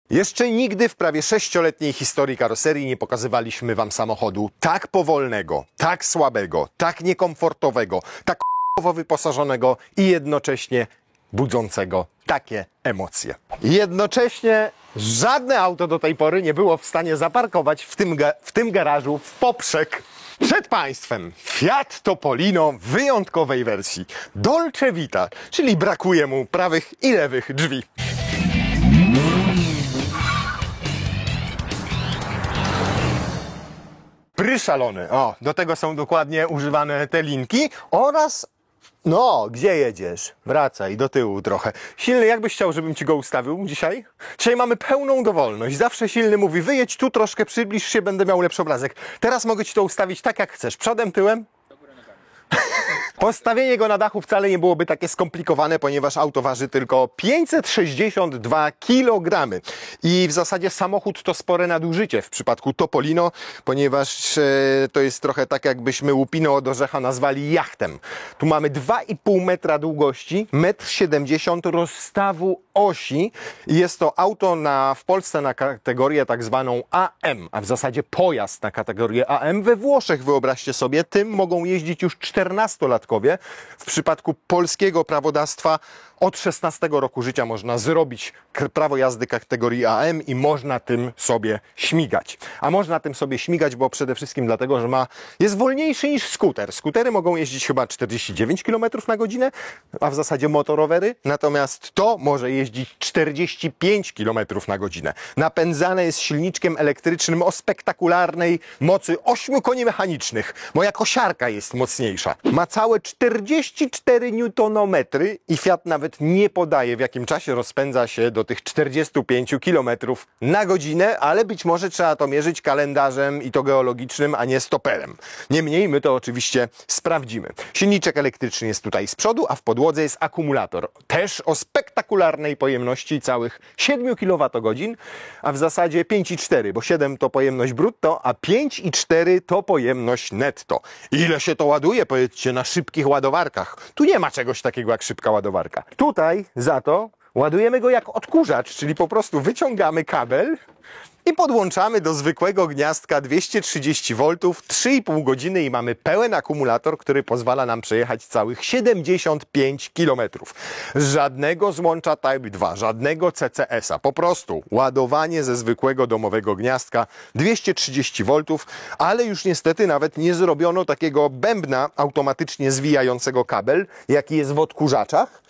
Jeszcze nigdy w prawie 6-letniej historii karoserii nie pokazywaliśmy wam samochodu tak powolnego, tak słabego, tak niekomfortowego, tak wyposażonego i jednocześnie budzącego takie emocje. Jednocześnie żadne auto do tej pory nie było w stanie zaparkować w tym garażu w poprzek. Przed Państwem Fiat Topolino w wyjątkowej wersji Dolce Vita, czyli brakuje mu prawych i lewych drzwi. Szalony. O, do tego są dokładnie używane te linki oraz... No, gdzie jedziesz? Wracaj do tyłu trochę. Silny, jakbyś chciał, żebym ci go ustawił dzisiaj? Dzisiaj mamy pełną dowolność. Zawsze silny mówi, wyjedź tu troszkę, przybliż się, będę miał lepszy obrazek. Teraz mogę ci to ustawić tak, jak chcesz. Przodem, tyłem? Postawienie go na dachu wcale nie byłoby takie skomplikowane, ponieważ auto waży tylko 562 kg. I w zasadzie samochód to spore nadużycie w przypadku Topolino, ponieważ to jest trochę tak, jakbyśmy łupinę od orzecha nazwali jachtem. Tu mamy 2,5 metra długości, 1,70 m rozstawu osi i jest to auto w Polsce na kategorię tak zwaną AM, a w zasadzie pojazd na kategorię AM. We Włoszech, wyobraźcie sobie, tym mogą jeździć już 14-latkowie. W przypadku polskiego prawodawstwa od 16 roku życia można zrobić prawo jazdy kategorii AM i można tym sobie śmigać. A można tym sobie śmigać, bo przede wszystkim dlatego, że jest wolniejszy niż skuter. Skutery mogą jeździć chyba 49 km na godzinę, a w zasadzie motorowery. Natomiast to może jeździć 45 km na godzinę. Napędzane jest silniczkiem elektrycznym o spektakularnej mocy 8 koni mechanicznych. Moja kosiarka jest mocniejsza. Ma całe 44 Nm i Fiat nawet nie podaje, w jakim czasie rozpędza się do tych 45 km na godzinę, ale być może trzeba to mierzyć kalendarzem i to geologicznym, a nie stoperem. Niemniej my to oczywiście sprawdzimy. Silniczek elektryczny jest tutaj z przodu, a w podłodze jest akumulator. Też o spektakularnej pojemności całych 7 kWh, a w zasadzie 5,4, bo 7 to pojemność brutto, a 5,4 to pojemność netto. Ile się to ładuje, powiedzcie, na szybkich ładowarkach? Tu nie ma czegoś takiego jak szybka ładowarka. Tutaj za to ładujemy go jak odkurzacz, czyli po prostu wyciągamy kabel i podłączamy do zwykłego gniazdka 230 V, 3,5 godziny i mamy pełen akumulator, który pozwala nam przejechać całych 75 km. Żadnego złącza Type 2, żadnego CCS-a, po prostu ładowanie ze zwykłego domowego gniazdka 230 V, ale już niestety nawet nie zrobiono takiego bębna automatycznie zwijającego kabel, jaki jest w odkurzaczach,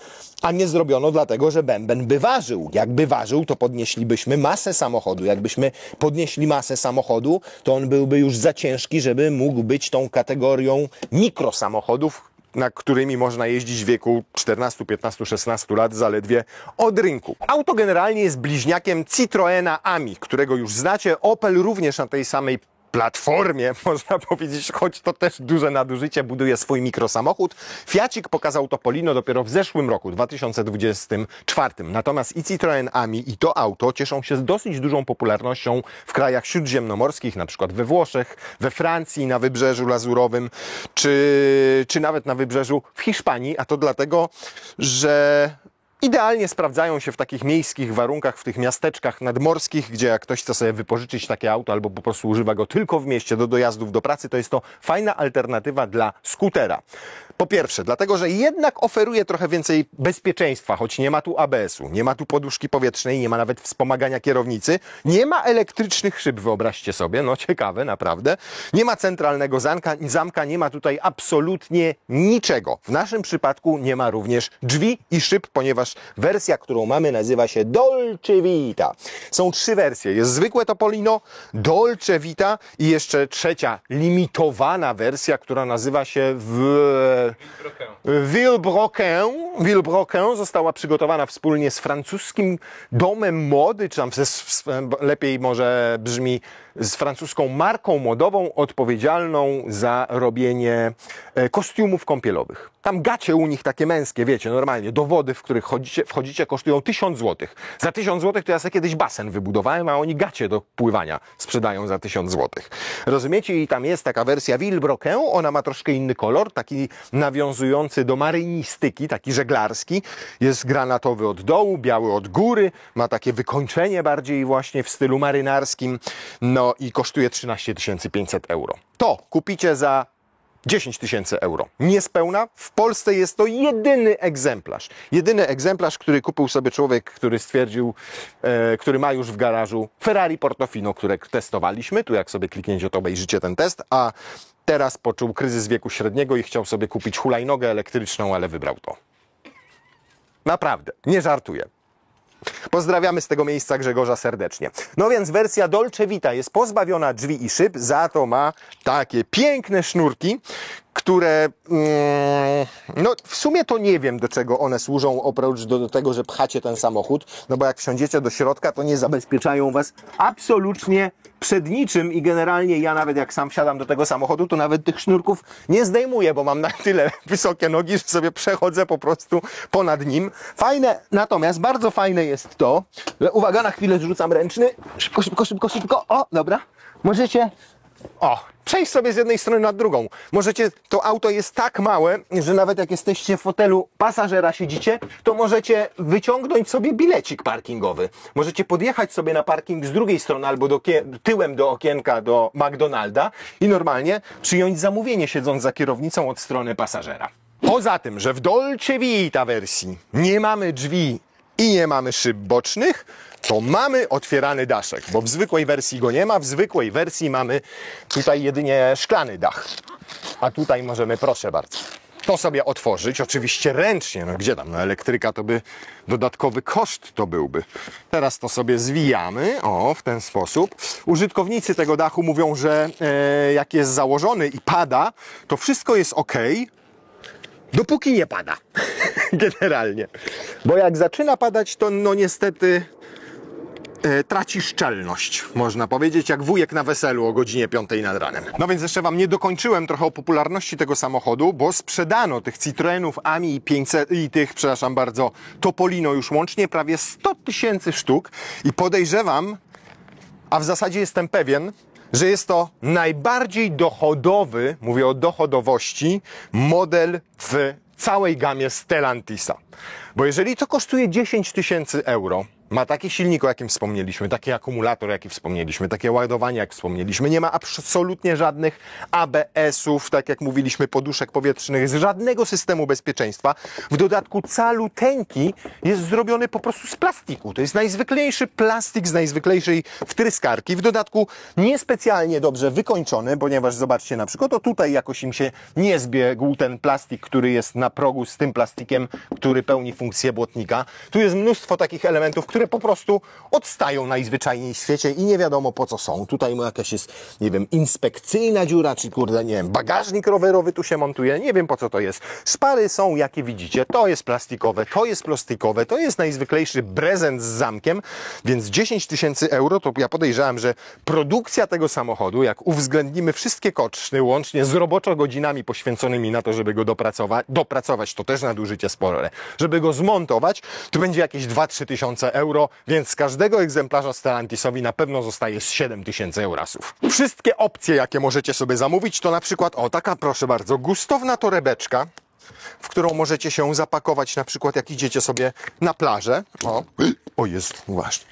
a nie zrobiono dlatego, że bęben by ważył. Jakby ważył, to podnieślibyśmy masę samochodu. Jakbyśmy podnieśli masę samochodu, to on byłby już za ciężki, żeby mógł być tą kategorią mikrosamochodów, na którymi można jeździć w wieku 14, 15, 16 lat zaledwie od rynku. Auto generalnie jest bliźniakiem Citroena Ami, którego już znacie. Opel również na tej samej platformie, można powiedzieć, choć to też duże nadużycie, buduje swój mikrosamochód. Fiacik pokazał Topolino dopiero w zeszłym roku, 2024. Natomiast i Citroen Ami, i to auto cieszą się z dosyć dużą popularnością w krajach śródziemnomorskich, na przykład we Włoszech, we Francji, na Wybrzeżu Lazurowym, czy nawet na Wybrzeżu w Hiszpanii, a to dlatego, że idealnie sprawdzają się w takich miejskich warunkach, w tych miasteczkach nadmorskich, gdzie jak ktoś chce sobie wypożyczyć takie auto albo po prostu używa go tylko w mieście do dojazdów do pracy, to jest to fajna alternatywa dla skutera. Po pierwsze, dlatego, że jednak oferuje trochę więcej bezpieczeństwa, choć nie ma tu ABS-u, nie ma tu poduszki powietrznej, nie ma nawet wspomagania kierownicy, nie ma elektrycznych szyb, wyobraźcie sobie, no ciekawe, naprawdę. Nie ma centralnego zamka, nie ma tutaj absolutnie niczego. W naszym przypadku nie ma również drzwi i szyb, ponieważ wersja, którą mamy, nazywa się Dolce Vita. Są 3 wersje. Jest zwykłe Topolino, Dolce Vita i jeszcze trzecia, limitowana wersja, która nazywa się Villebroquin. Została przygotowana wspólnie z francuskim domem mody, czy tam lepiej może brzmi z francuską marką modową odpowiedzialną za robienie kostiumów kąpielowych. Tam gacie u nich takie męskie, wiecie, normalnie, do wody, w których wchodzicie, kosztują 1000 zł. Za 1000 zł to ja sobie kiedyś basen wybudowałem, a oni gacie do pływania sprzedają za 1000 zł. Rozumiecie? I tam jest taka wersja Villebroquin, ona ma troszkę inny kolor, taki nawiązujący do marynistyki, taki żeglarski. Jest granatowy od dołu, biały od góry, ma takie wykończenie bardziej właśnie w stylu marynarskim, no i kosztuje 13 500 euro. To kupicie za 10 000 euro. Niespełna. W Polsce jest to jedyny egzemplarz. Jedyny egzemplarz, który kupił sobie człowiek, który stwierdził, który ma już w garażu Ferrari Portofino, które testowaliśmy. Tu jak sobie klikniecie, to obejrzycie ten test, a teraz poczuł kryzys wieku średniego i chciał sobie kupić hulajnogę elektryczną, ale wybrał to. Naprawdę, nie żartuję. Pozdrawiamy z tego miejsca Grzegorza serdecznie. No więc wersja Dolce Vita jest pozbawiona drzwi i szyb, za to ma takie piękne sznurki, które, no w sumie to nie wiem, do czego one służą, oprócz do tego, że pchacie ten samochód, no bo jak wsiądziecie do środka, to nie zabezpieczają was absolutnie przed niczym i generalnie ja nawet jak sam wsiadam do tego samochodu, to nawet tych sznurków nie zdejmuję, bo mam na tyle wysokie nogi, że sobie przechodzę po prostu ponad nim. Fajne, natomiast bardzo fajne jest to, że uwaga, na chwilę zrzucam ręczny, szybko, szybko, szybko, szybko, o, dobra, możecie... przejść sobie z jednej strony na drugą. Możecie, to auto jest tak małe, że nawet jak jesteście w fotelu pasażera siedzicie, to możecie wyciągnąć sobie bilecik parkingowy. Możecie podjechać sobie na parking z drugiej strony albo tyłem do okienka do McDonalda i normalnie przyjąć zamówienie siedząc za kierownicą od strony pasażera. Poza tym, że w Dolce Vita wersji nie mamy drzwi i nie mamy szyb bocznych, to mamy otwierany daszek, bo w zwykłej wersji go nie ma. W zwykłej wersji mamy tutaj jedynie szklany dach. A tutaj możemy, proszę bardzo, to sobie otworzyć, oczywiście ręcznie, no gdzie tam, no elektryka to by dodatkowy koszt to byłby. Teraz to sobie zwijamy, o, w ten sposób. Użytkownicy tego dachu mówią, że jak jest założony i pada, to wszystko jest ok, dopóki nie pada. Generalnie. Bo jak zaczyna padać, to no niestety traci szczelność, można powiedzieć, jak wujek na weselu o godzinie 5 nad ranem. No więc jeszcze wam nie dokończyłem trochę o popularności tego samochodu, bo sprzedano tych Citroenów Ami i 500 i tych, przepraszam bardzo, Topolino już łącznie prawie 100 000 sztuk i podejrzewam, a w zasadzie jestem pewien, że jest to najbardziej dochodowy, mówię o dochodowości, model w całej gamie Stellantisa. Bo jeżeli to kosztuje 10 000 euro, ma taki silnik, o jakim wspomnieliśmy, taki akumulator, jaki wspomnieliśmy, takie ładowanie, jak wspomnieliśmy, nie ma absolutnie żadnych ABS-ów, tak jak mówiliśmy, poduszek powietrznych, żadnego systemu bezpieczeństwa. W dodatku caluteńki jest zrobiony po prostu z plastiku. To jest najzwyklejszy plastik z najzwyklejszej wtryskarki. W dodatku niespecjalnie dobrze wykończony, ponieważ zobaczcie na przykład, to tutaj jakoś im się nie zbiegł ten plastik, który jest na progu z tym plastikiem, który pełni funkcję błotnika. Tu jest mnóstwo takich elementów, które po prostu odstają najzwyczajniej w świecie i nie wiadomo po co są. Tutaj jakaś jest, nie wiem, inspekcyjna dziura, czy kurde, nie wiem, bagażnik rowerowy tu się montuje, nie wiem po co to jest. Szpary są, jakie widzicie, to jest plastikowe, to jest najzwyklejszy prezent z zamkiem, więc 10 000 euro, to ja podejrzewam, że produkcja tego samochodu, jak uwzględnimy wszystkie koszty, łącznie z roboczo godzinami poświęconymi na to, żeby go dopracować, to też nadużycie spore, żeby go zmontować, to będzie jakieś 2-3 tysiące euro, więc z każdego egzemplarza Stellantisowi na pewno zostaje z 7 000 eurasów. Wszystkie opcje, jakie możecie sobie zamówić, to na przykład, o taka proszę bardzo, gustowna torebeczka, w którą możecie się zapakować, na przykład jak idziecie sobie na plażę. O jest, właśnie.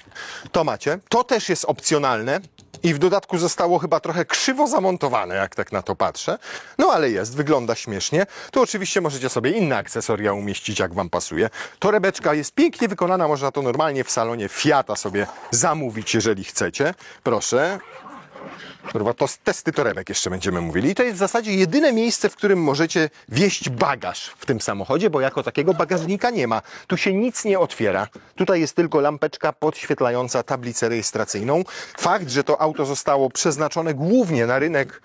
To macie. To też jest opcjonalne i w dodatku zostało chyba trochę krzywo zamontowane, jak tak na to patrzę. No ale jest, wygląda śmiesznie. Tu oczywiście możecie sobie inne akcesoria umieścić, jak wam pasuje. Torebeczka jest pięknie wykonana, można to normalnie w salonie Fiata sobie zamówić, jeżeli chcecie. Proszę. Kurwa, to testy torebek jeszcze będziemy mówili. I to jest w zasadzie jedyne miejsce, w którym możecie wieść bagaż w tym samochodzie, bo jako takiego bagażnika nie ma. Tu się nic nie otwiera. Tutaj jest tylko lampeczka podświetlająca tablicę rejestracyjną. Fakt, że to auto zostało przeznaczone głównie na rynek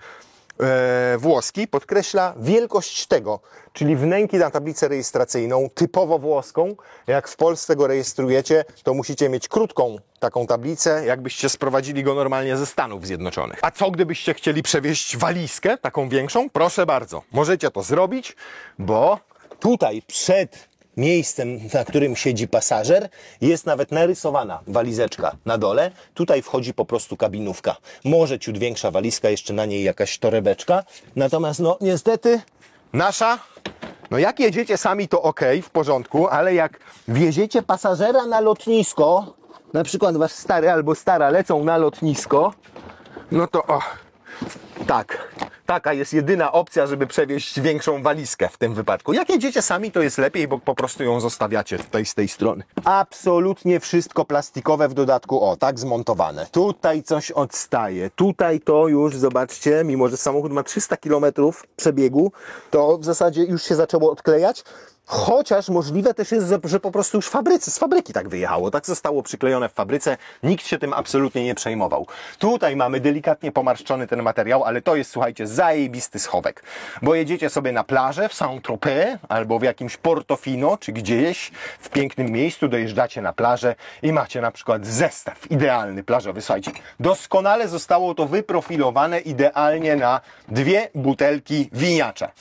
włoski, podkreśla wielkość tego, czyli wnęki na tablicę rejestracyjną typowo włoską. Jak w Polsce go rejestrujecie, to musicie mieć krótką taką tablicę, jakbyście sprowadzili go normalnie ze Stanów Zjednoczonych. A co gdybyście chcieli przewieźć walizkę, taką większą? Proszę bardzo, możecie to zrobić, bo Tutaj przed miejscem, na którym siedzi pasażer, jest nawet narysowana walizeczka na dole. Tutaj wchodzi po prostu kabinówka. Może ciut większa walizka, jeszcze na niej jakaś torebeczka. Natomiast no niestety nasza, no jak jedziecie sami to ok, w porządku, ale jak wieziecie pasażera na lotnisko, na przykład wasz stary albo stara lecą na lotnisko, no to tak, taka jest jedyna opcja, żeby przewieźć większą walizkę w tym wypadku. Jak jedziecie sami, to jest lepiej, bo po prostu ją zostawiacie tutaj z tej strony. Absolutnie wszystko plastikowe, w dodatku tak zmontowane. Tutaj coś odstaje, tutaj to już, zobaczcie, mimo że samochód ma 300 km przebiegu, to w zasadzie już się zaczęło odklejać. Chociaż możliwe też jest, że po prostu już z fabryki tak wyjechało. Tak zostało przyklejone w fabryce. Nikt się tym absolutnie nie przejmował. Tutaj mamy delikatnie pomarszczony ten materiał, ale to jest, słuchajcie, zajebisty schowek. Bo jedziecie sobie na plażę w Saint-Tropez albo w jakimś Portofino, czy gdzieś w pięknym miejscu, dojeżdżacie na plażę i macie na przykład zestaw idealny plażowy. Słuchajcie, doskonale zostało to wyprofilowane idealnie na 2 butelki winiacza.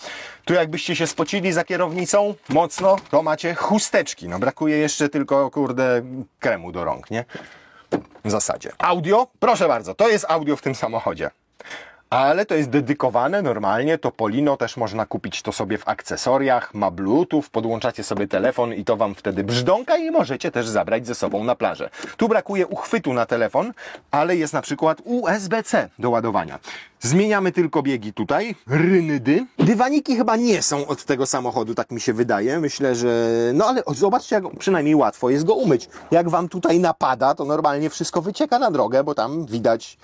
Tu jakbyście się spocili za kierownicą mocno, to macie chusteczki. No brakuje jeszcze tylko, kurde, kremu do rąk, nie? W zasadzie. Audio? Proszę bardzo, to jest audio w tym samochodzie. Ale to jest dedykowane normalnie, Topolino, też można kupić to sobie w akcesoriach, ma Bluetooth, podłączacie sobie telefon i to wam wtedy brzdąka i możecie też zabrać ze sobą na plażę. Tu brakuje uchwytu na telefon, ale jest na przykład USB-C do ładowania. Zmieniamy tylko biegi tutaj, rynydy. Dywaniki chyba nie są od tego samochodu, tak mi się wydaje. Myślę, że... No ale zobaczcie, jak przynajmniej łatwo jest go umyć. Jak wam tutaj napada, to normalnie wszystko wycieka na drogę, bo tam widać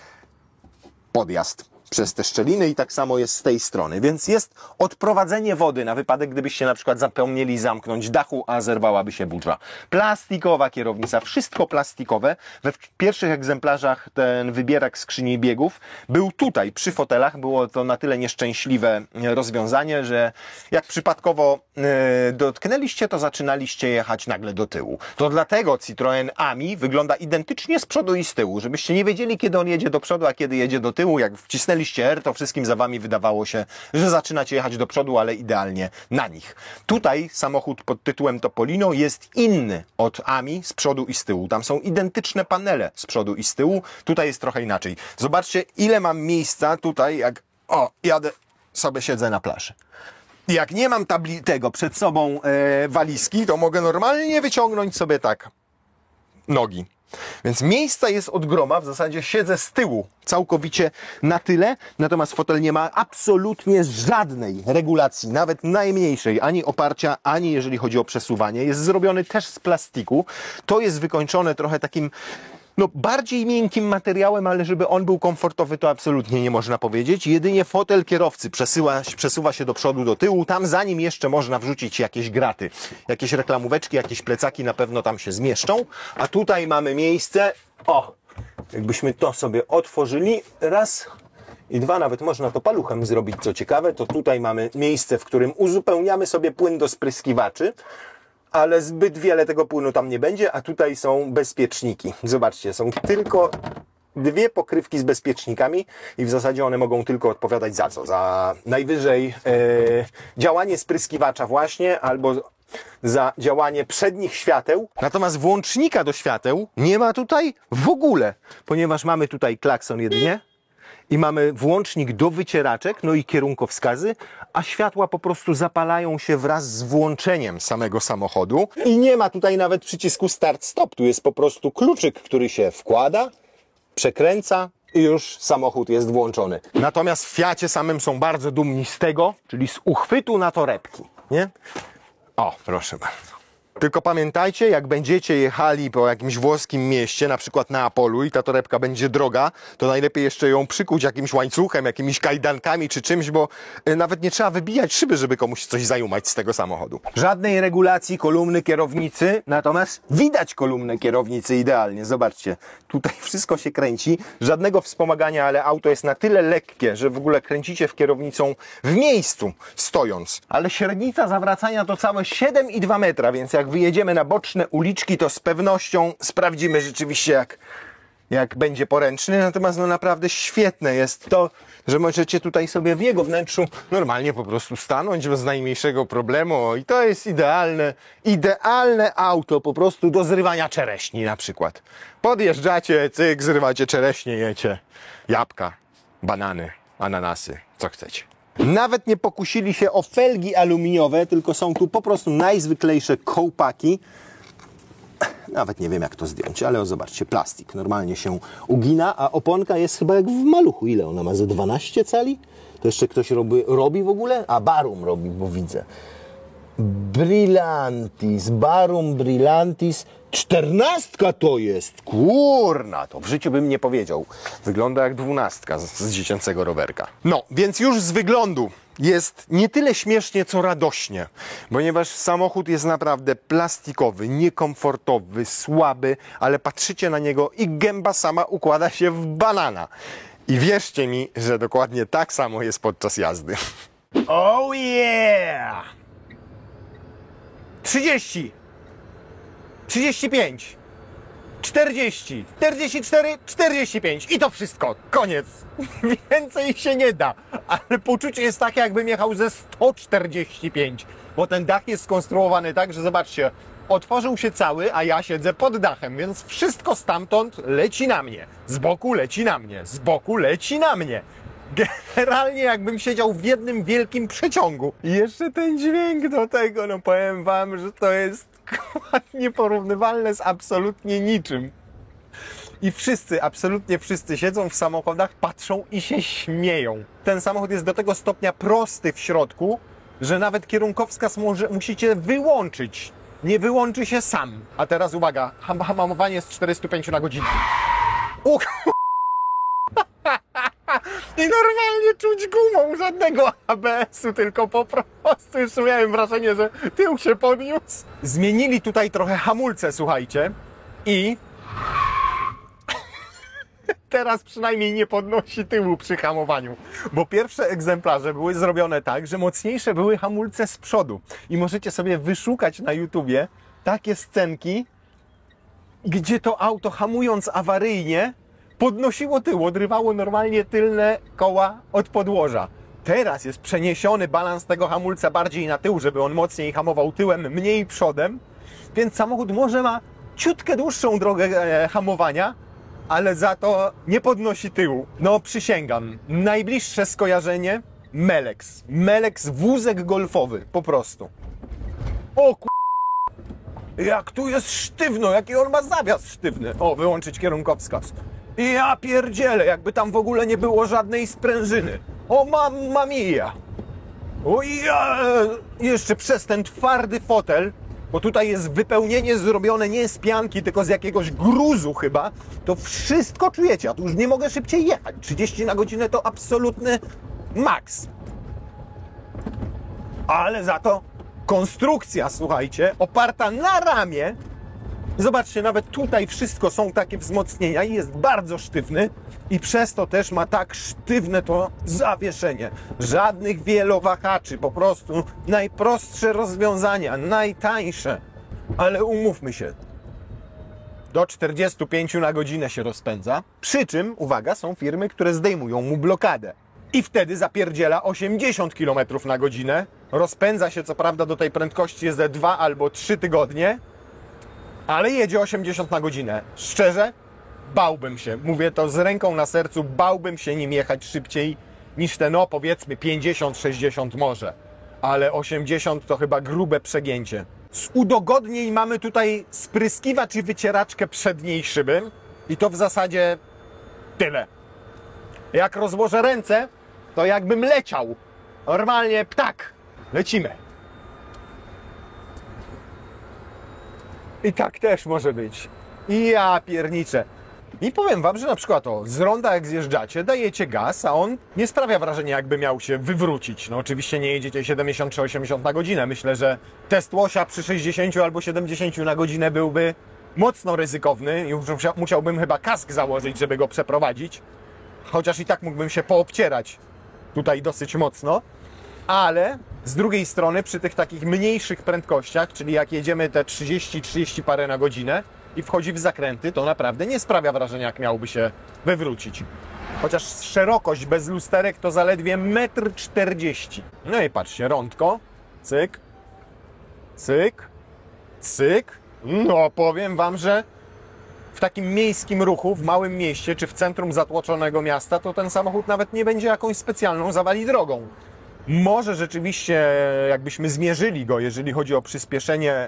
podjazd przez te szczeliny i tak samo jest z tej strony. Więc jest odprowadzenie wody na wypadek, gdybyście na przykład zapomnieli zamknąć dachu, a zerwałaby się burza. Plastikowa kierownica, wszystko plastikowe. We pierwszych egzemplarzach ten wybierak skrzyni biegów był tutaj przy fotelach. Było to na tyle nieszczęśliwe rozwiązanie, że jak przypadkowo dotknęliście, to zaczynaliście jechać nagle do tyłu. To dlatego Citroen Ami wygląda identycznie z przodu i z tyłu, żebyście nie wiedzieli, kiedy on jedzie do przodu, a kiedy jedzie do tyłu. Jak wcisnęliście R, to wszystkim za wami wydawało się, że zaczynacie jechać do przodu, ale idealnie na nich. Tutaj samochód pod tytułem Topolino jest inny od Ami z przodu i z tyłu. Tam są identyczne panele z przodu i z tyłu. Tutaj jest trochę inaczej. Zobaczcie, ile mam miejsca tutaj, jak jadę, sobie siedzę na plaży. Jak nie mam tego przed sobą walizki, to mogę normalnie wyciągnąć sobie tak nogi. Więc miejsca jest od groma, w zasadzie siedzę z tyłu całkowicie na tyle, natomiast fotel nie ma absolutnie żadnej regulacji, nawet najmniejszej, ani oparcia, ani jeżeli chodzi o przesuwanie. Jest zrobiony też z plastiku. To jest wykończone trochę takim bardziej miękkim materiałem, ale żeby on był komfortowy, to absolutnie nie można powiedzieć. Jedynie fotel kierowcy przesuwa się do przodu, do tyłu. Tam za nim jeszcze można wrzucić jakieś graty. Jakieś reklamóweczki, jakieś plecaki na pewno tam się zmieszczą. A tutaj mamy miejsce, jakbyśmy to sobie otworzyli, raz i dwa, nawet można to paluchem zrobić, co ciekawe, to tutaj mamy miejsce, w którym uzupełniamy sobie płyn do spryskiwaczy. Ale zbyt wiele tego płynu tam nie będzie, a tutaj są bezpieczniki. Zobaczcie, są tylko 2 pokrywki z bezpiecznikami i w zasadzie one mogą tylko odpowiadać za co? Za najwyżej działanie spryskiwacza właśnie, albo za działanie przednich świateł. Natomiast włącznika do świateł nie ma tutaj w ogóle, ponieważ mamy tutaj klakson jedynie. I mamy włącznik do wycieraczek, no i kierunkowskazy, a światła po prostu zapalają się wraz z włączeniem samego samochodu. I nie ma tutaj nawet przycisku start-stop, tu jest po prostu kluczyk, który się wkłada, przekręca i już samochód jest włączony. Natomiast w Fiacie samym są bardzo dumni z tego, czyli z uchwytu na torebki, nie? Proszę bardzo. Tylko pamiętajcie, jak będziecie jechali po jakimś włoskim mieście, na przykład na Apolu i ta torebka będzie droga, to najlepiej jeszcze ją przykuć jakimś łańcuchem, jakimiś kajdankami czy czymś, bo nawet nie trzeba wybijać szyby, żeby komuś coś zajumać z tego samochodu. Żadnej regulacji kolumny kierownicy, natomiast widać kolumnę kierownicy idealnie. Zobaczcie, tutaj wszystko się kręci, żadnego wspomagania, ale auto jest na tyle lekkie, że w ogóle kręcicie w kierownicą w miejscu, stojąc. Ale średnica zawracania to całe 7,2 metra, więc jak wyjedziemy na boczne uliczki, to z pewnością sprawdzimy rzeczywiście, jak jak będzie poręczny, natomiast no naprawdę świetne jest to, że możecie tutaj sobie w jego wnętrzu normalnie po prostu stanąć bez najmniejszego problemu i to jest idealne auto po prostu do zrywania czereśni na przykład. Podjeżdżacie, cyk, zrywacie czereśnie, jecie jabłka, banany, ananasy, co chcecie. Nawet nie pokusili się o felgi aluminiowe, tylko są tu po prostu najzwyklejsze kołpaki. Nawet nie wiem, jak to zdjąć, ale zobaczcie, plastik normalnie się ugina, a oponka jest chyba jak w maluchu. Ile ona ma? Ze 12 cali? To jeszcze ktoś robi w ogóle? A Barum robi, bo widzę. Brillantis, Barum Brillantis. 14 to jest! Kurna, to w życiu bym nie powiedział. Wygląda jak 12 z dziecięcego rowerka. No, więc już z wyglądu jest nie tyle śmiesznie, co radośnie, ponieważ samochód jest naprawdę plastikowy, niekomfortowy, słaby, ale patrzycie na niego i gęba sama układa się w banana. I wierzcie mi, że dokładnie tak samo jest podczas jazdy. Oh yeah! 30, 35, 40, 44, 45 i to wszystko. Koniec. Więcej się nie da. Ale poczucie jest takie, jakbym jechał ze 145, bo ten dach jest skonstruowany tak, że zobaczcie, otworzył się cały, a ja siedzę pod dachem, więc wszystko stamtąd leci na mnie. Z boku leci na mnie, z boku leci na mnie. Generalnie jakbym siedział w jednym wielkim przeciągu. I jeszcze ten dźwięk do tego, no powiem wam, że to jest nieporównywalne z absolutnie niczym. I wszyscy, absolutnie wszyscy siedzą w samochodach, patrzą i się śmieją. Ten samochód jest do tego stopnia prosty w środku, że nawet kierunkowskaz musicie wyłączyć. Nie wyłączy się sam. A teraz uwaga, hamowanie z 405 na godzinę. I normalnie czuć gumą, żadnego ABS-u, tylko po prostu już miałem wrażenie, że tył się podniósł. Zmienili tutaj trochę hamulce, słuchajcie, i teraz przynajmniej nie podnosi tyłu przy hamowaniu, bo pierwsze egzemplarze były zrobione tak, że mocniejsze były hamulce z przodu i możecie sobie wyszukać na YouTubie takie scenki, gdzie to auto hamując awaryjnie podnosiło tył, odrywało normalnie tylne koła od podłoża. Teraz jest przeniesiony balans tego hamulca bardziej na tył, żeby on mocniej hamował tyłem, mniej przodem, więc samochód może ma ciutkę dłuższą drogę hamowania, ale za to nie podnosi tyłu. No przysięgam, najbliższe skojarzenie Melex. Melex wózek golfowy, po prostu. O jak tu jest sztywno, jaki on ma zawias sztywny. O, wyłączyć kierunkowskaz. Ja pierdzielę, jakby tam w ogóle nie było żadnej sprężyny. O mamma mia! O ja! Jeszcze przez ten twardy fotel, bo tutaj jest wypełnienie zrobione nie z pianki, tylko z jakiegoś gruzu chyba, to wszystko czujecie, a tu już nie mogę szybciej jechać. 30 na godzinę to absolutny maks. Ale za to konstrukcja, słuchajcie, oparta na ramie. Zobaczcie, nawet tutaj wszystko są takie wzmocnienia i jest bardzo sztywny i przez to też ma tak sztywne to zawieszenie. Żadnych wielowahaczy, po prostu najprostsze rozwiązania, najtańsze. Ale umówmy się, do 45 na godzinę się rozpędza, przy czym, uwaga, są firmy, które zdejmują mu blokadę. I wtedy zapierdziela 80 km na godzinę, rozpędza się co prawda do tej prędkości ze 2 albo 3 tygodnie, ale jedzie 80 na godzinę. Szczerze, bałbym się, mówię to z ręką na sercu, bałbym się nim jechać szybciej niż te, no powiedzmy 50-60 może. Ale 80 to chyba grube przegięcie. Z udogodnień mamy tutaj spryskiwacz i wycieraczkę przedniej szyby i to w zasadzie tyle. Jak rozłożę ręce, to jakbym leciał. Normalnie ptak. Lecimy. I tak też może być. Ja pierniczę. I powiem wam, że na przykład z ronda jak zjeżdżacie, dajecie gaz, a on nie sprawia wrażenia, jakby miał się wywrócić. No oczywiście nie jedziecie 70 czy 80 na godzinę. Myślę, że test łosia przy 60 albo 70 na godzinę byłby mocno ryzykowny. Już musiałbym chyba kask założyć, żeby go przeprowadzić. Chociaż i tak mógłbym się poobcierać tutaj dosyć mocno. Ale z drugiej strony przy tych takich mniejszych prędkościach, czyli jak jedziemy te 30 parę na godzinę, i wchodzi w zakręty, to naprawdę nie sprawia wrażenia, jak miałoby się wywrócić. Chociaż szerokość bez lusterek to zaledwie 1,40 m. No i patrzcie, rądko, cyk, cyk, cyk. No powiem wam, że w takim miejskim ruchu, w małym mieście, czy w centrum zatłoczonego miasta, to ten samochód nawet nie będzie jakąś specjalną zawali drogą. Może rzeczywiście, jakbyśmy zmierzyli go, jeżeli chodzi o przyspieszenie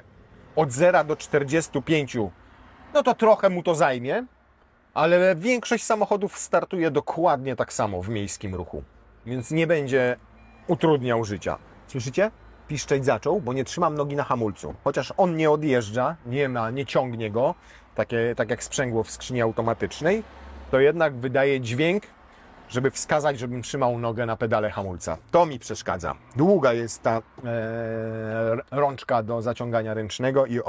od 0 do 45, no to trochę mu to zajmie, ale większość samochodów startuje dokładnie tak samo w miejskim ruchu, więc nie będzie utrudniał życia. Słyszycie? Piszczeć zaczął, bo nie trzymam nogi na hamulcu. Chociaż on nie odjeżdża, nie ciągnie go, tak jak sprzęgło w skrzyni automatycznej, to jednak wydaje dźwięk, żeby wskazać, żebym trzymał nogę na pedale hamulca. To mi przeszkadza. Długa jest ta rączka do zaciągania ręcznego i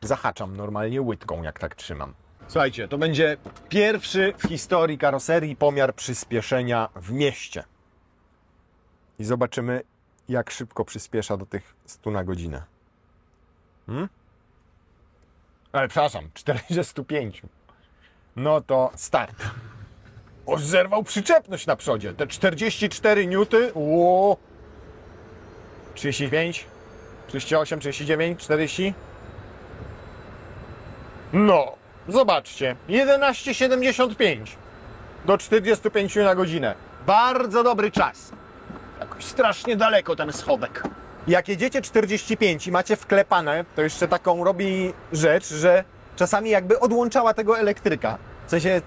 zahaczam normalnie łydką, jak tak trzymam. Słuchajcie, to będzie pierwszy w historii karoserii pomiar przyspieszenia w mieście. I zobaczymy, jak szybko przyspiesza do tych 100 na godzinę. Ale przepraszam, 45. No to start. Zerwał przyczepność na przodzie. Te 44 newty. 35, 38, 39, 40. No, zobaczcie. 11,75 do 45 na godzinę. Bardzo dobry czas. Jakoś strasznie daleko ten schowek. Jak jedziecie 45 i macie wklepane, to jeszcze taką robi rzecz, że czasami jakby odłączała tego elektryka. W sensie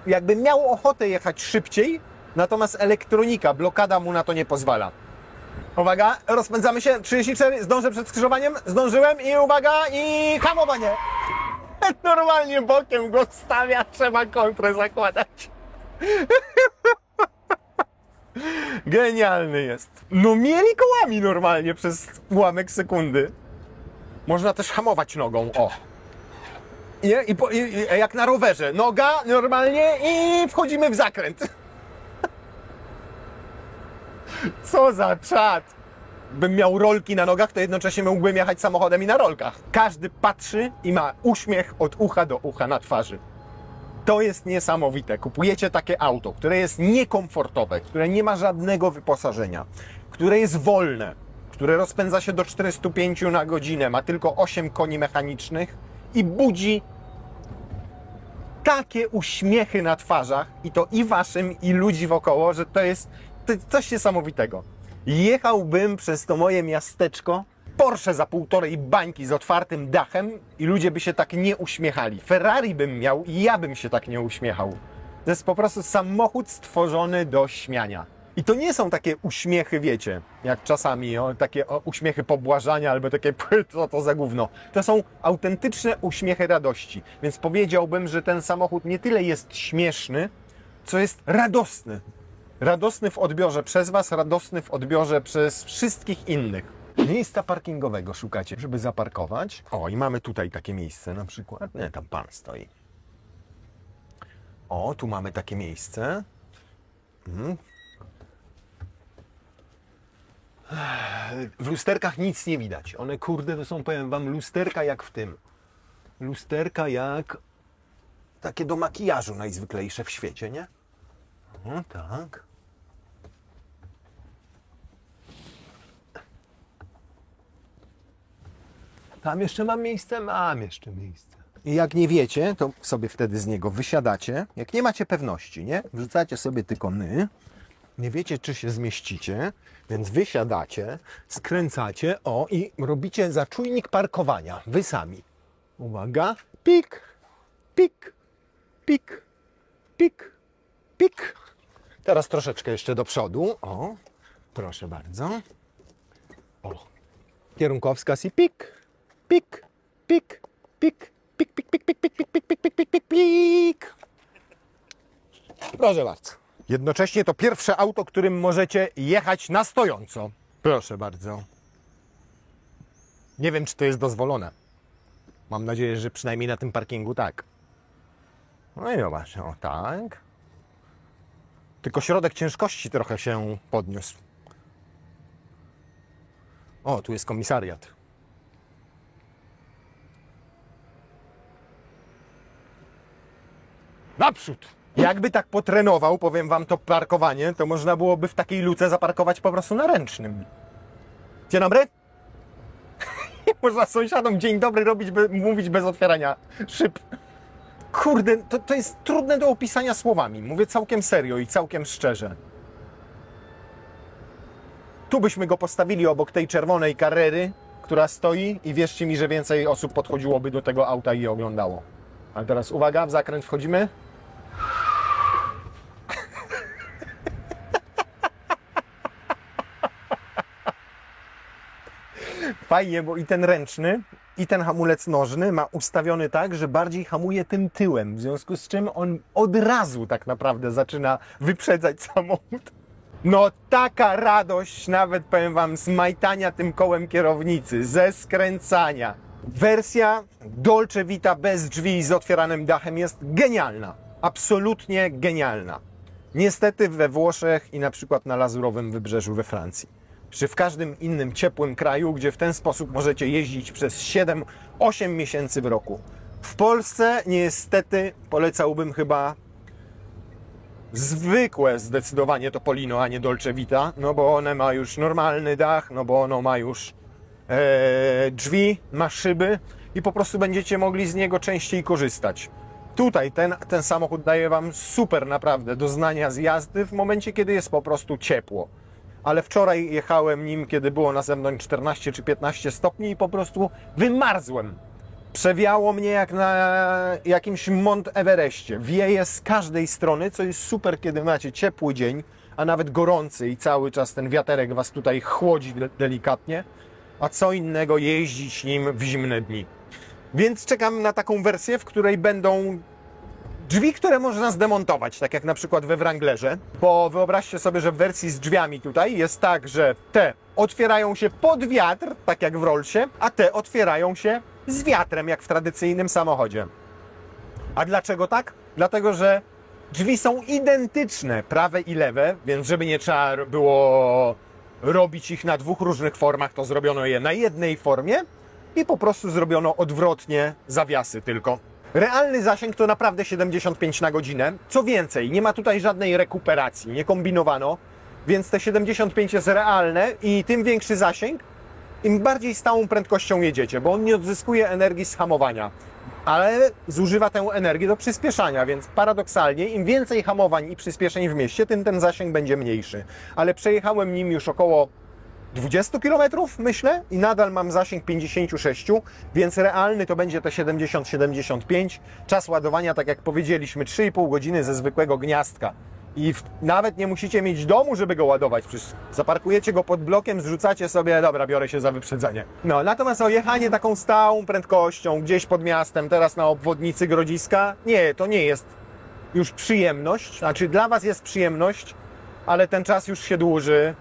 jakby miał ochotę jechać szybciej, natomiast elektronika, blokada mu na to nie pozwala. Uwaga, rozpędzamy się, 34, zdążę przed skrzyżowaniem, zdążyłem i uwaga, i hamowanie. Normalnie bokiem go stawia, trzeba kontrę zakładać. Genialny jest. No mieli kołami normalnie przez ułamek sekundy. Można też hamować nogą, jak na rowerze. Noga normalnie i wchodzimy w zakręt. Co za czad. Bym miał rolki na nogach, to jednocześnie mógłbym jechać samochodem i na rolkach. Każdy patrzy i ma uśmiech od ucha do ucha na twarzy. To jest niesamowite. Kupujecie takie auto, które jest niekomfortowe, które nie ma żadnego wyposażenia, które jest wolne, które rozpędza się do 45 na godzinę, ma tylko 8 koni mechanicznych i budzi takie uśmiechy na twarzach, i to i waszym, i ludzi wokoło, że to jest coś niesamowitego. Jechałbym przez to moje miasteczko, Porsche za 1,5 bańki z otwartym dachem i ludzie by się tak nie uśmiechali. Ferrari bym miał i ja bym się tak nie uśmiechał. To jest po prostu samochód stworzony do śmiania. I to nie są takie uśmiechy, wiecie, jak czasami takie uśmiechy pobłażania albo takie co to za gówno. To są autentyczne uśmiechy radości. Więc powiedziałbym, że ten samochód nie tyle jest śmieszny, co jest radosny. Radosny w odbiorze przez was, radosny w odbiorze przez wszystkich innych. Miejsca parkingowego szukacie, żeby zaparkować. I mamy tutaj takie miejsce na przykład. Nie, tam pan stoi. Tu mamy takie miejsce. W lusterkach nic nie widać. One, kurde, to są, powiem wam, lusterka jak w tym. Lusterka jak takie do makijażu najzwyklejsze w świecie, nie? Tak. Tam jeszcze mam miejsce? Mam jeszcze miejsce. I jak nie wiecie, to sobie wtedy z niego wysiadacie. Jak nie macie pewności, nie? Wrzucacie sobie tylko nie wiecie, czy się zmieścicie, więc wysiadacie, skręcacie, i robicie zaczujnik parkowania. Wy sami. Uwaga. Pik, pik, pik, pik, pik. Teraz troszeczkę jeszcze do przodu. Proszę bardzo. Kierunkowskaz i pik, pik, pik, pik, pik, pik, pik, pik, pik, pik, pik, pik, pik, pik, pik. Proszę bardzo. Jednocześnie to pierwsze auto, którym możecie jechać na stojąco. Proszę bardzo. Nie wiem, czy to jest dozwolone. Mam nadzieję, że przynajmniej na tym parkingu tak. No i zobacz, tak. Tylko środek ciężkości trochę się podniósł. Tu jest komisariat. Naprzód! Jakby tak potrenował, powiem wam, to parkowanie, to można byłoby w takiej luce zaparkować po prostu na ręcznym. Dzień dobry. Można sąsiadom dzień dobry robić, mówić bez otwierania szyb. Kurde, to jest trudne do opisania słowami. Mówię całkiem serio i całkiem szczerze. Tu byśmy go postawili obok tej czerwonej Carrery, która stoi i wierzcie mi, że więcej osób podchodziłoby do tego auta i je oglądało. Ale teraz uwaga, w zakręt wchodzimy. Fajnie, bo i ten ręczny, i ten hamulec nożny ma ustawiony tak, że bardziej hamuje tym tyłem, w związku z czym on od razu tak naprawdę zaczyna wyprzedzać samochód. No taka radość, nawet powiem wam, z majtania tym kołem kierownicy, ze skręcania. Wersja Dolce Vita bez drzwi z otwieranym dachem jest genialna, absolutnie genialna. Niestety we Włoszech i na przykład na Lazurowym Wybrzeżu we Francji, czy w każdym innym ciepłym kraju, gdzie w ten sposób możecie jeździć przez 7-8 miesięcy w roku. W Polsce niestety polecałbym chyba zwykłe zdecydowanie Topolino, a nie Dolce Vita, no bo one ma już normalny dach, no bo ono ma już drzwi, ma szyby i po prostu będziecie mogli z niego częściej korzystać. Tutaj ten samochód daje wam super naprawdę doznania z jazdy w momencie, kiedy jest po prostu ciepło. Ale wczoraj jechałem nim, kiedy było na zewnątrz 14 czy 15 stopni i po prostu wymarzłem. Przewiało mnie jak na jakimś Mont Everestie. Wieje z każdej strony, co jest super, kiedy macie ciepły dzień, a nawet gorący i cały czas ten wiaterek was tutaj chłodzi delikatnie. A co innego jeździć nim w zimne dni. Więc czekam na taką wersję, w której będą drzwi, które można zdemontować, tak jak na przykład we Wranglerze, bo wyobraźcie sobie, że w wersji z drzwiami tutaj jest tak, że te otwierają się pod wiatr, tak jak w Rollsie, a te otwierają się z wiatrem, jak w tradycyjnym samochodzie. A dlaczego tak? Dlatego, że drzwi są identyczne, prawe i lewe, więc żeby nie trzeba było robić ich na dwóch różnych formach, to zrobiono je na jednej formie i po prostu zrobiono odwrotnie zawiasy tylko. Realny zasięg to naprawdę 75 na godzinę. Co więcej, nie ma tutaj żadnej rekuperacji, nie kombinowano, więc te 75 jest realne i tym większy zasięg, im bardziej stałą prędkością jedziecie, bo on nie odzyskuje energii z hamowania, ale zużywa tę energię do przyspieszania, więc paradoksalnie im więcej hamowań i przyspieszeń w mieście, tym ten zasięg będzie mniejszy. Ale przejechałem nim już około 20 km, myślę, i nadal mam zasięg 56, więc realny to będzie te 70-75. Czas ładowania, tak jak powiedzieliśmy, 3,5 godziny ze zwykłego gniazdka. I nawet nie musicie mieć domu, żeby go ładować. Przecież zaparkujecie go pod blokiem, zrzucacie sobie, dobra, biorę się za wyprzedzenie. No, natomiast o jechanie taką stałą prędkością gdzieś pod miastem, teraz na obwodnicy Grodziska, nie, to nie jest już przyjemność. Znaczy dla was jest przyjemność, ale ten czas już się dłuży.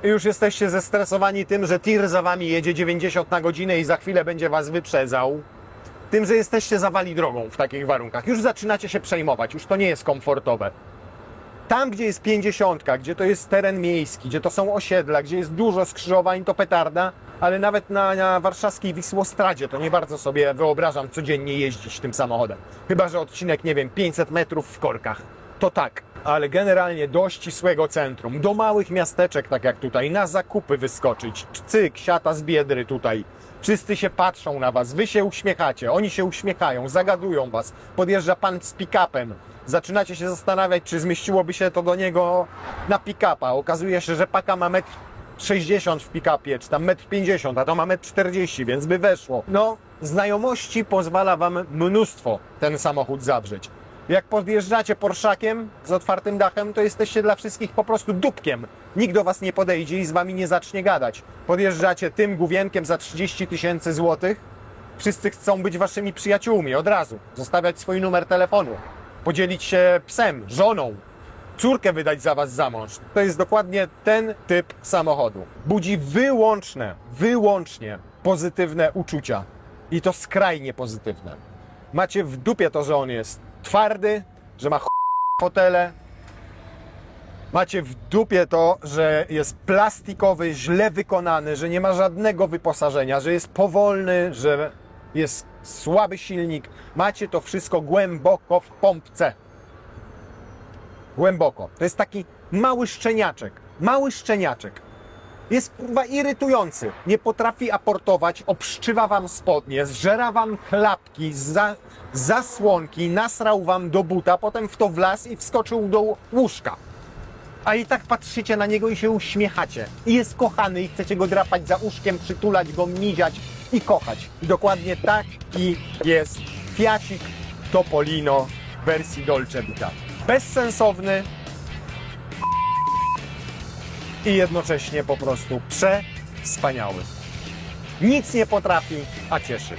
I już jesteście zestresowani tym, że tir za wami jedzie 90 na godzinę i za chwilę będzie was wyprzedzał. Tym, że jesteście zawali drogą w takich warunkach. Już zaczynacie się przejmować, już to nie jest komfortowe. Tam, gdzie jest 50, gdzie to jest teren miejski, gdzie to są osiedla, gdzie jest dużo skrzyżowań, to petarda, ale nawet na warszawskiej Wisłostradzie to nie bardzo sobie wyobrażam codziennie jeździć tym samochodem. Chyba że odcinek, nie wiem, 500 metrów w korkach. To tak. Ale generalnie do ścisłego centrum, do małych miasteczek, tak jak tutaj, na zakupy wyskoczyć, cyk, siata z Biedry tutaj. Wszyscy się patrzą na was, wy się uśmiechacie, oni się uśmiechają, zagadują was. Podjeżdża pan z pick-upem. Zaczynacie się zastanawiać, czy zmieściłoby się to do niego na pick-upa. Okazuje się, że paka ma 1,60 m w pick-upie, czy tam 1,50 m, a to ma 1,40 m, więc by weszło. No, znajomości pozwala wam mnóstwo ten samochód zawrzeć. Jak podjeżdżacie Porszakiem z otwartym dachem, to jesteście dla wszystkich po prostu dupkiem. Nikt do was nie podejdzie i z wami nie zacznie gadać. Podjeżdżacie tym główienkiem za 30 000 złotych, wszyscy chcą być waszymi przyjaciółmi od razu, zostawiać swój numer telefonu, podzielić się psem, żoną, córkę wydać za was za mąż. To jest dokładnie ten typ samochodu. Budzi wyłącznie pozytywne uczucia i to skrajnie pozytywne. Macie w dupie to, że on jest twardy, że ma fotele. Macie w dupie to, że jest plastikowy, źle wykonany, że nie ma żadnego wyposażenia, że jest powolny, że jest słaby silnik, macie to wszystko głęboko w pompce. Głęboko. To jest taki mały szczeniaczek. Mały szczeniaczek. Jest kurwa irytujący. Nie potrafi aportować, obszczywa wam spodnie, zżera wam klapki, zasłonki, nasrał wam do buta, potem w to wlazł i wskoczył do łóżka. A i tak patrzycie na niego i się uśmiechacie. I jest kochany i chcecie go drapać za uszkiem, przytulać go, miziać i kochać. I dokładnie taki jest Fiacik Topolino w wersji Dolce Vita. Bezsensowny i jednocześnie po prostu przewspaniały. Nic nie potrafi, a cieszy.